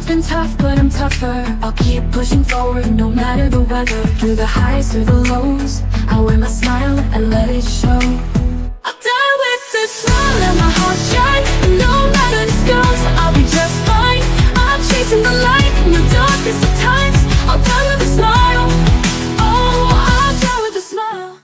it's been tough, but I'm tougher. I'll keep pushing forward no matter the weather. Through the highs, through the lows, I'll wear my smile and let it show. I'll die with a smile, let my heart shine. No matter the scars, I'll be just fine. I'm chasing the light in the darkest of times. I'll die with a smile. Oh, I'll die with a smile.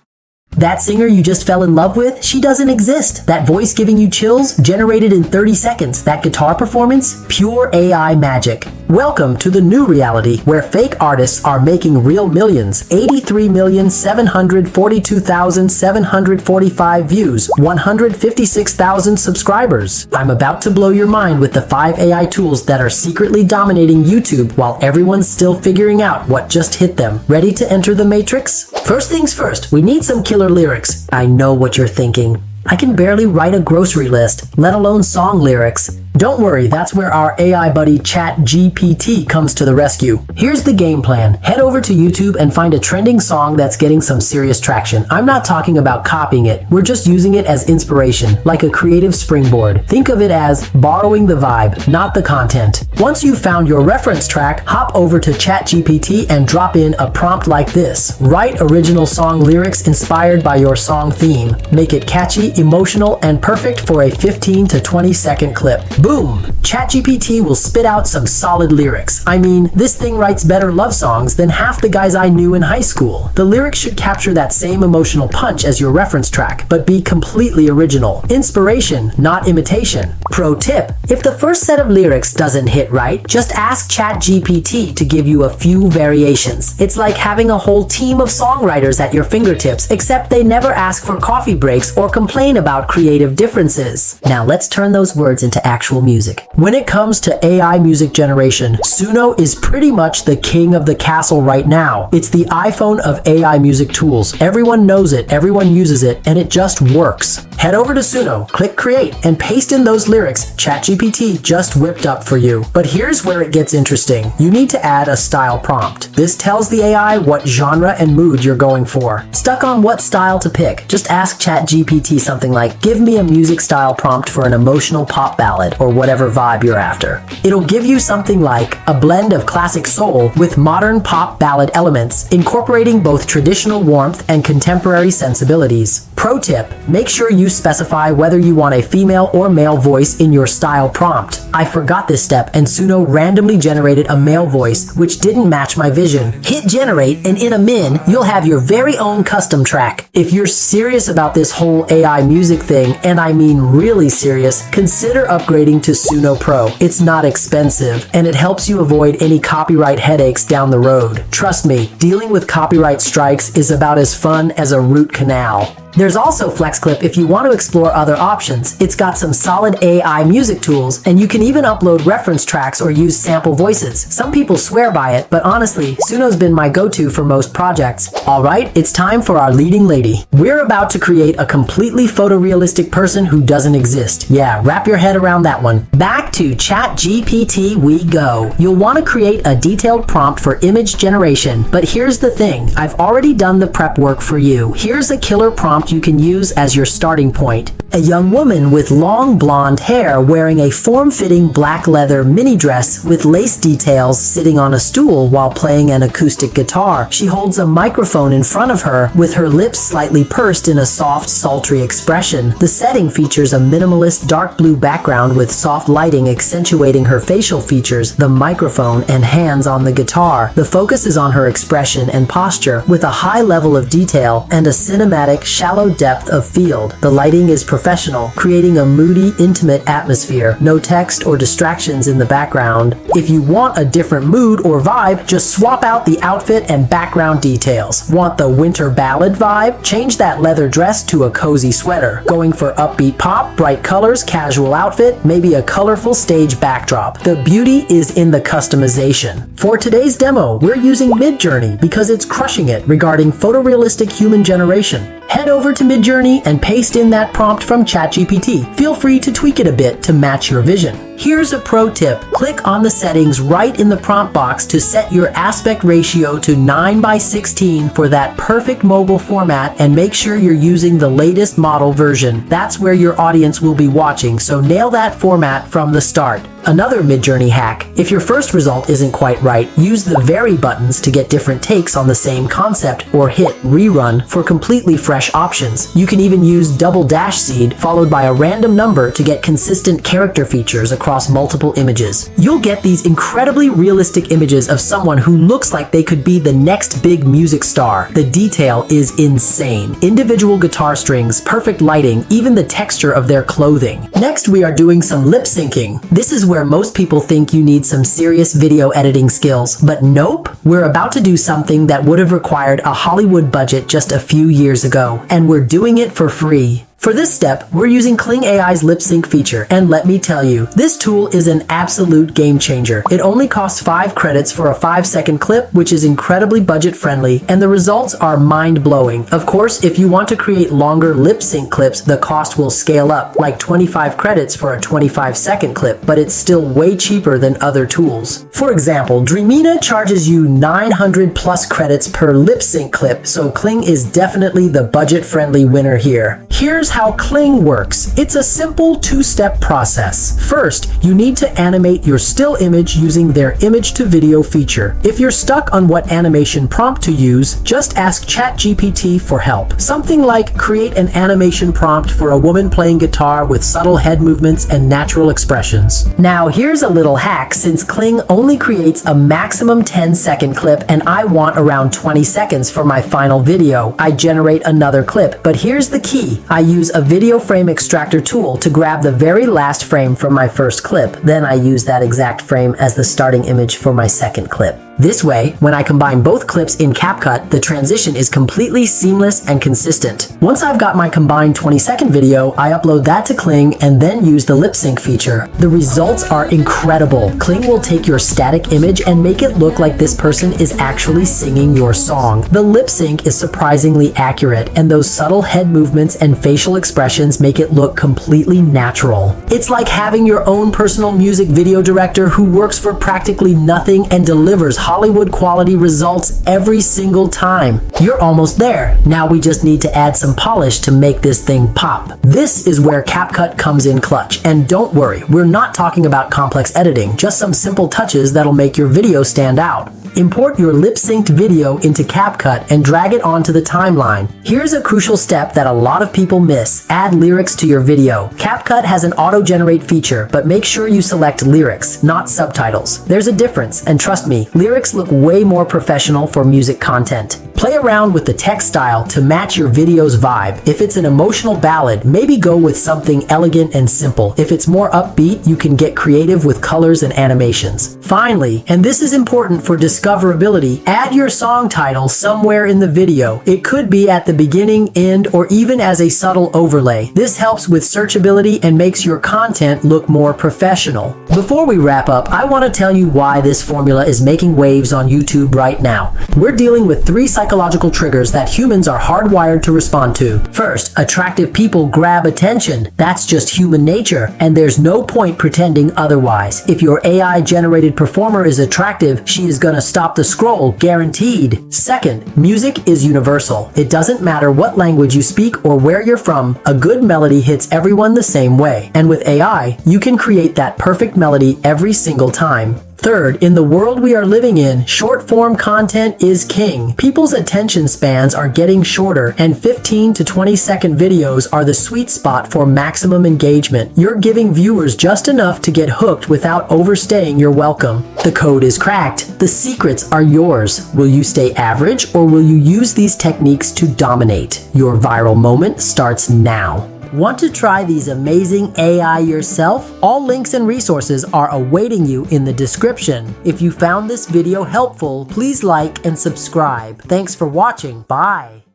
That singer you just fell in love with, she doesn't exist. That voice giving you chills, generated in 30 seconds. That guitar performance, pure AI magic. Welcome to the new reality where fake artists are making real millions. 83,742,745 views, 156,000 subscribers. I'm about to blow your mind with the 5 AI tools that are secretly dominating YouTube while everyone's still figuring out what just hit them. Ready to enter the matrix? First things first, we need some killer lyrics. I know what you're thinking. I can barely write a grocery list, let alone song lyrics. Don't worry, that's where our AI buddy ChatGPT comes to the rescue. Here's the game plan. Head over to YouTube and find a trending song that's getting some serious traction. I'm not talking about copying it. We're just using it as inspiration, like a creative springboard. Think of it as borrowing the vibe, not the content. Once you've found your reference track, hop over to ChatGPT and drop in a prompt like this. Write original song lyrics inspired by your song theme. Make it catchy, emotional, and perfect for a 15 to 20 second clip. Boom! ChatGPT will spit out some solid lyrics. I mean, this thing writes better love songs than half the guys I knew in high school. The lyrics should capture that same emotional punch as your reference track, but be completely original. Inspiration, not imitation. Pro tip: if the first set of lyrics doesn't hit right, just ask ChatGPT to give you a few variations. It's like having a whole team of songwriters at your fingertips, except they never ask for coffee breaks or complain about creative differences. Now let's turn those words into actual music. When it comes to AI music generation, Suno is pretty much the king of the castle right now. It's the iPhone of AI music tools. Everyone knows it, everyone uses it, and it just works. Head over to Suno, click create, and paste in those lyrics ChatGPT just whipped up for you. But here's where it gets interesting. You need to add a style prompt. This tells the AI what genre and mood you're going for. Stuck on what style to pick? Just ask ChatGPT something like, give me a music style prompt for an emotional pop ballad, or whatever vibe you're after. It'll give you something like a blend of classic soul with modern pop ballad elements, incorporating both traditional warmth and contemporary sensibilities. Pro tip: make sure you specify whether you want a female or male voice in your style prompt. I forgot this step and Suno randomly generated a male voice which didn't match my vision. Hit generate and in a min, you'll have your very own custom track. If you're serious about this whole AI music thing, and I mean really serious, consider upgrading to Suno Pro. It's not expensive and it helps you avoid any copyright headaches down the road. Trust me, dealing with copyright strikes is about as fun as a root canal. There's also FlexClip if you want to explore other options. It's got some solid AI music tools, and you can even upload reference tracks or use sample voices. Some people swear by it, but honestly, Suno's been my go-to for most projects. Alright, it's time for our leading lady. We're about to create a completely photorealistic person who doesn't exist. Yeah, wrap your head around that one. Back to ChatGPT we go. You'll want to create a detailed prompt for image generation, but here's the thing. I've already done the prep work for you. Here's a killer prompt you can use as your starting point. A young woman with long blonde hair wearing a form-fitting black leather mini dress with lace details sitting on a stool while playing an acoustic guitar. She holds a microphone in front of her with her lips slightly pursed in a soft, sultry expression. The setting features a minimalist dark blue background with soft lighting accentuating her facial features, the microphone, and hands on the guitar. The focus is on her expression and posture with a high level of detail and a cinematic, shallow depth of field. The lighting is professional, creating a moody, intimate atmosphere. No text or distractions in the background. If you want a different mood or vibe, just swap out the outfit and background details. Want the winter ballad vibe? Change that leather dress to a cozy sweater. Going for upbeat pop, bright colors, casual outfit, maybe a colorful stage backdrop. The beauty is in the customization. For today's demo, we're using Midjourney because it's crushing it regarding photorealistic human generation. Head over to Midjourney and paste in that prompt from ChatGPT. Feel free to tweak it a bit to match your vision. Here's a pro tip. Click on the settings right in the prompt box to set your aspect ratio to 9:16 for that perfect mobile format, and make sure you're using the latest model version. That's where your audience will be watching, so nail that format from the start. Another Midjourney hack: if your first result isn't quite right, use the vary buttons to get different takes on the same concept, or hit rerun for completely fresh options. You can even use double dash seed followed by a random number to get consistent character features across multiple images. You'll get these incredibly realistic images of someone who looks like they could be the next big music star. The detail is insane. Individual guitar strings, perfect lighting, even the texture of their clothing. Next, we are doing some lip syncing. This is where most people think you need some serious video editing skills, but nope. We're about to do something that would have required a Hollywood budget just a few years ago, and we're doing it for free. For this step, we're using Kling AI's lip sync feature, and let me tell you, this tool is an absolute game changer. It only costs 5 credits for a 5-second clip, which is incredibly budget friendly, and the results are mind-blowing. Of course, if you want to create longer lip sync clips, the cost will scale up, like 25 credits for a 25-second clip, but it's still way cheaper than other tools. For example, Dreamina charges you 900 plus credits per lip sync clip, so Kling is definitely the budget-friendly winner here. Here's how Kling works. It's a simple 2-step process. First, you need to animate your still image using their image to video feature. If you're stuck on what animation prompt to use, just ask ChatGPT for help. Something like create an animation prompt for a woman playing guitar with subtle head movements and natural expressions. Now here's a little hack. Since Kling only creates a maximum 10-second clip and I want around 20 seconds for my final video, I generate another clip. But here's the key. I use a video frame extractor tool to grab the very last frame from my first clip. Then I use that exact frame as the starting image for my second clip. This way, when I combine both clips in CapCut, the transition is completely seamless and consistent. Once I've got my combined 20-second video, I upload that to Kling and then use the lip sync feature. The results are incredible. Kling will take your static image and make it look like this person is actually singing your song. The lip sync is surprisingly accurate, and those subtle head movements and facial expressions make it look completely natural. It's like having your own personal music video director who works for practically nothing and delivers Hollywood quality results every single time. You're almost there. Now we just need to add some polish to make this thing pop. This is where CapCut comes in clutch. And don't worry, we're not talking about complex editing, just some simple touches that'll make your video stand out. Import your lip-synced video into CapCut and drag it onto the timeline. Here's a crucial step that a lot of people miss. Add lyrics to your video. CapCut has an auto-generate feature, but make sure you select lyrics, not subtitles. There's a difference, and trust me, lyrics look way more professional for music content. Play around with the text style to match your video's vibe. If it's an emotional ballad, maybe go with something elegant and simple. If it's more upbeat, you can get creative with colors and animations. Finally, and this is important for discoverability, add your song title somewhere in the video. It could be at the beginning, end, or even as a subtle overlay. This helps with searchability and makes your content look more professional. Before we wrap up, I want to tell you why this formula is making waves on YouTube right now. We're dealing with 3 psychological triggers that humans are hardwired to respond to. First, attractive people grab attention. That's just human nature, and there's no point pretending otherwise. If your AI-generated performer is attractive, she is gonna stop the scroll, guaranteed. Second, music is universal. It doesn't matter what language you speak or where you're from, a good melody hits everyone the same way. And with AI, you can create that perfect melody every single time. Third, in the world we are living in, short-form content is king. People's attention spans are getting shorter, and 15 to 20-second videos are the sweet spot for maximum engagement. You're giving viewers just enough to get hooked without overstaying your welcome. The code is cracked. The secrets are yours. Will you stay average, or will you use these techniques to dominate? Your viral moment starts now. Want to try these amazing AI yourself? All links and resources are awaiting you in the description. If you found this video helpful, please like and subscribe. Thanks for watching. Bye.